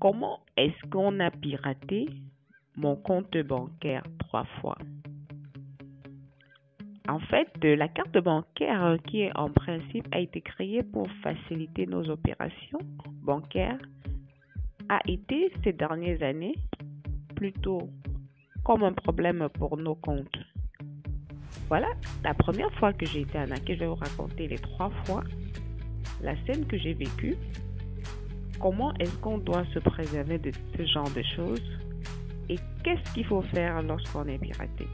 Comment est-ce qu'on a piraté mon compte bancaire 3 fois? En fait, la carte bancaire qui en principe a été créée pour faciliter nos opérations bancaires a été ces dernières années plutôt comme un problème pour nos comptes. Voilà, la première fois que j'ai été arnaquée, je vais vous raconter les 3 fois la scène que j'ai vécue. Comment est-ce qu'on doit se préserver de ce genre de choses et qu'est-ce qu'il faut faire lorsqu'on est piraté?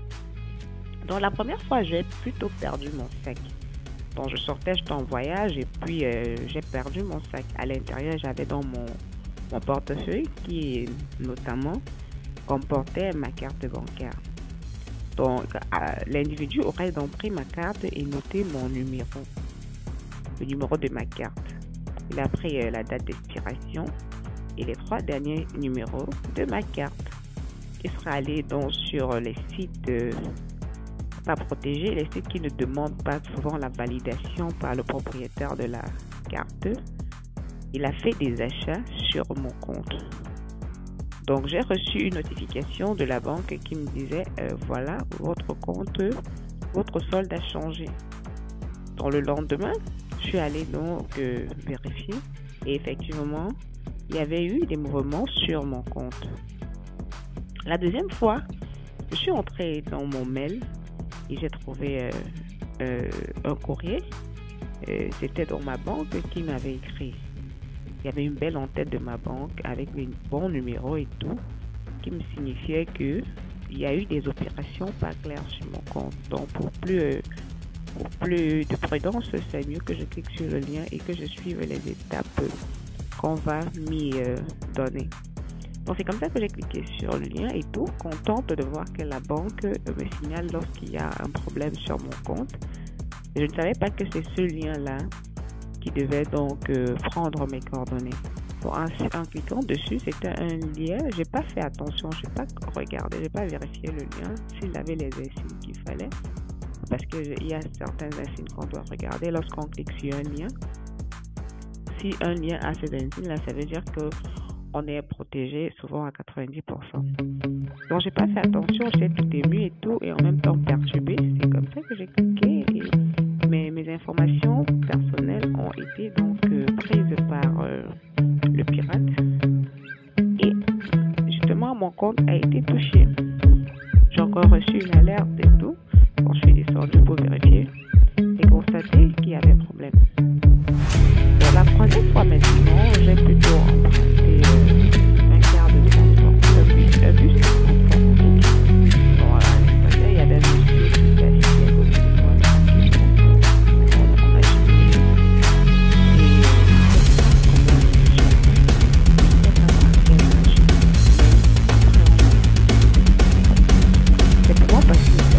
Donc la première fois, j'ai plutôt perdu mon sac. Donc je sortais, j'étais en voyage et puis j'ai perdu mon sac. À l'intérieur, j'avais dans mon portefeuille qui notamment comportait ma carte bancaire. Donc l'individu aurait donc pris ma carte et noté mon numéro, le numéro de ma carte. Il a pris la date d'expiration et les 3 derniers numéros de ma carte. Il sera allé donc sur les sites pas protégés, les sites qui ne demandent pas souvent la validation par le propriétaire de la carte. Il a fait des achats sur mon compte. Donc j'ai reçu une notification de la banque qui me disait voilà, votre compte, votre solde a changé. Donc le lendemain, je suis allée donc vérifier et effectivement, il y avait eu des mouvements sur mon compte. La deuxième fois, je suis entrée dans mon mail et j'ai trouvé un courrier. C'était dans ma banque qui m'avait écrit. Il y avait une belle en-tête de ma banque avec les bons numéros et tout, qui me signifiait que il y a eu des opérations pas claires sur mon compte. Donc pour plus de prudence, c'est mieux que je clique sur le lien et que je suive les étapes qu'on va m'y donner. Donc c'est comme ça que j'ai cliqué sur le lien et tout, contente de voir que la banque me signale lorsqu'il y a un problème sur mon compte. Je ne savais pas que c'est ce lien-là qui devait donc prendre mes coordonnées. Bon, en cliquant dessus, c'était un lien, j'ai pas fait attention, je n'ai pas regardé, j'ai pas vérifié le lien, s'il avait les insignes qu'il fallait. Parce qu'il y a certains insignes qu'on doit regarder lorsqu'on clique sur un lien. Si un lien a ces insignes-là, ça veut dire qu'on est protégé souvent à 90%. Donc, j'ai pas fait attention, j'étais tout émue et tout, et en même temps perturbée. C'est comme ça que j'ai cliqué et mes informations personnelles ont été donc prises par le pirate. Et justement, mon compte a été touché. J'ai encore reçu une alerte et tout. Quand je suis descendue pour vérifier et constater qu'il y avait un problème. Pour la troisième fois maintenant, j'ai plutôt emprunté un quart de transport, un bus de transport public. Bon, à l'extérieur, il y avait un monsieur qui était assis à côté de moi, on a cheminé et c'est pour moi parce que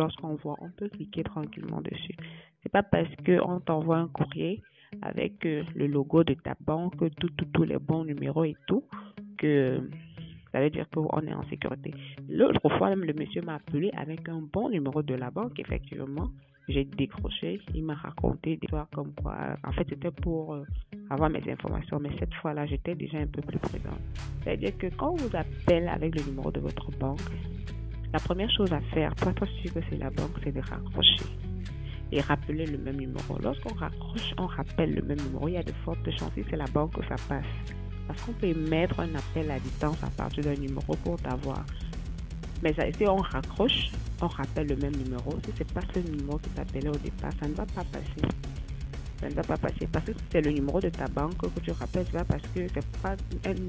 lorsqu'on voit, on peut cliquer tranquillement dessus. C'est pas parce qu'on t'envoie un courrier avec le logo de ta banque, tous les bons numéros et tout, que ça veut dire qu'on est en sécurité. L'autre fois, même le monsieur m'a appelé avec un bon numéro de la banque, effectivement. J'ai décroché, il m'a raconté des histoires comme quoi, en fait c'était pour avoir mes informations, mais cette fois-là j'étais déjà un peu plus prudente. C'est-à-dire que quand on vous appelle avec le numéro de votre banque, la première chose à faire pour être sûr que c'est la banque, c'est de raccrocher et rappeler le même numéro. Lorsqu'on raccroche, on rappelle le même numéro, il y a de fortes chances que c'est la banque que ça passe. Parce qu'on peut émettre un appel à distance à partir d'un numéro pour t'avoir. Mais si on raccroche, on rappelle le même numéro. Si ce n'est pas ce numéro qui t'appelait au départ, ça ne va pas passer. Ça ne va pas passer parce que c'est le numéro de ta banque que tu rappelles, c'est pas parce que c'est pas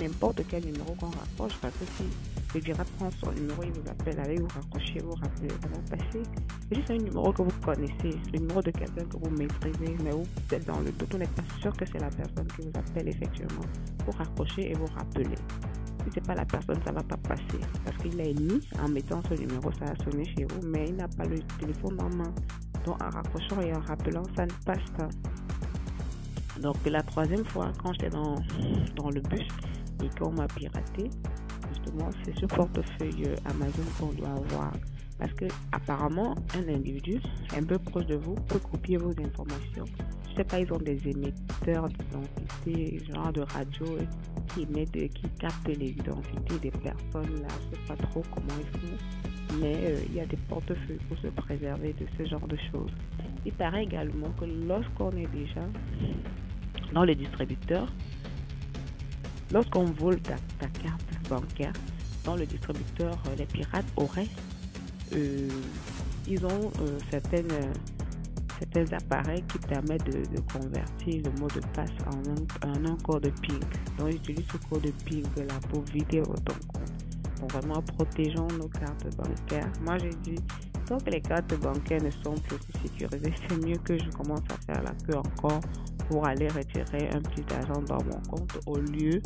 n'importe quel numéro qu'on raccroche. Parce que si le direct prend son numéro, il vous appelle avec, vous raccrochez, vous rappelez, ça va passer. C'est juste un numéro que vous connaissez, le numéro de quelqu'un que vous maîtrisez, mais vous êtes dans le doute, vous n'êtes pas sûr que c'est la personne qui vous appelle effectivement. Vous raccrochez et vous rappelez. Si c'est pas la personne, ça va pas passer parce qu'il a mis en mettant ce numéro, ça a sonné chez vous, mais il n'a pas le téléphone en main. Donc en raccrochant et en rappelant, ça ne passe pas. Donc la troisième fois, quand j'étais dans le bus et qu'on m'a piraté, justement, c'est ce portefeuille Amazon qu'on doit avoir. Parce que apparemment, un individu un peu proche de vous peut copier vos informations. Je sais pas, ils ont des émetteurs d'identité, genre de radio qui captent les identités des personnes là. Je sais pas trop comment ils font, mais il y a des portefeuilles pour se préserver de ce genre de choses. Il paraît également que lorsqu'on est déjà dans le distributeur, lorsqu'on vole ta carte bancaire dans le distributeur, les pirates auraient ils ont certains appareils qui permettent de convertir le mot de passe en un code PIN. Donc, ils utilisent ce code PIN là pour vider votre compte. Donc, vraiment, protégeons nos cartes bancaires. Moi, j'ai dit, tant que les cartes bancaires ne sont plus sécurisées, c'est mieux que je commence à faire la queue encore pour aller retirer un petit argent dans mon compte au lieu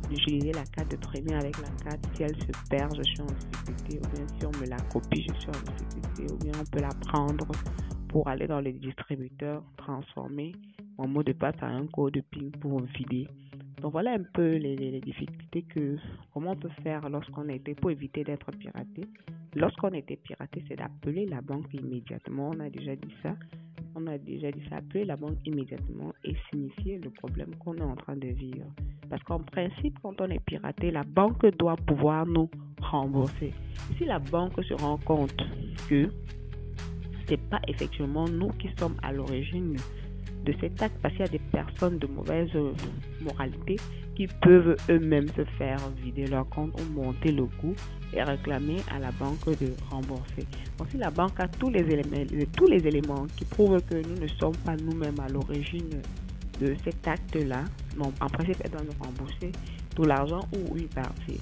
d'utiliser la carte de crédit avec la carte. Si elle se perd, je suis en difficulté, ou bien si on me la copie, je suis en difficulté, ou bien on peut la prendre pour aller dans les distributeurs, transformer mon mot de passe à un code PIN pour vider. Donc voilà un peu les difficultés comment on peut faire lorsqu'on était pour éviter d'être piraté. Lorsqu'on était piraté, c'est d'appeler la banque immédiatement. On a déjà dit ça, appeler la banque immédiatement et signifier le problème qu'on est en train de vivre. Parce qu'en principe, quand on est piraté, la banque doit pouvoir nous rembourser. Si la banque se rend compte que c'est pas effectivement nous qui sommes à l'origine de cet acte, parce qu'il y a des personnes de mauvaise moralité qui peuvent eux-mêmes se faire vider leur compte ou monter le coût et réclamer à la banque de rembourser. Donc si la banque a tous les éléments qui prouvent que nous ne sommes pas nous-mêmes à l'origine de cet acte-là, bon, en principe, elle doit nous rembourser tout l'argent ou une partie.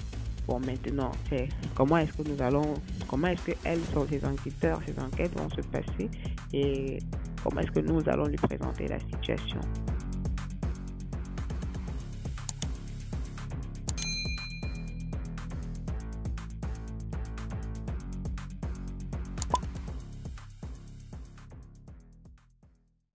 Bon, maintenant, c'est comment est-ce que ces enquêteurs, ces enquêtes vont se passer et comment est-ce que nous allons lui présenter la situation.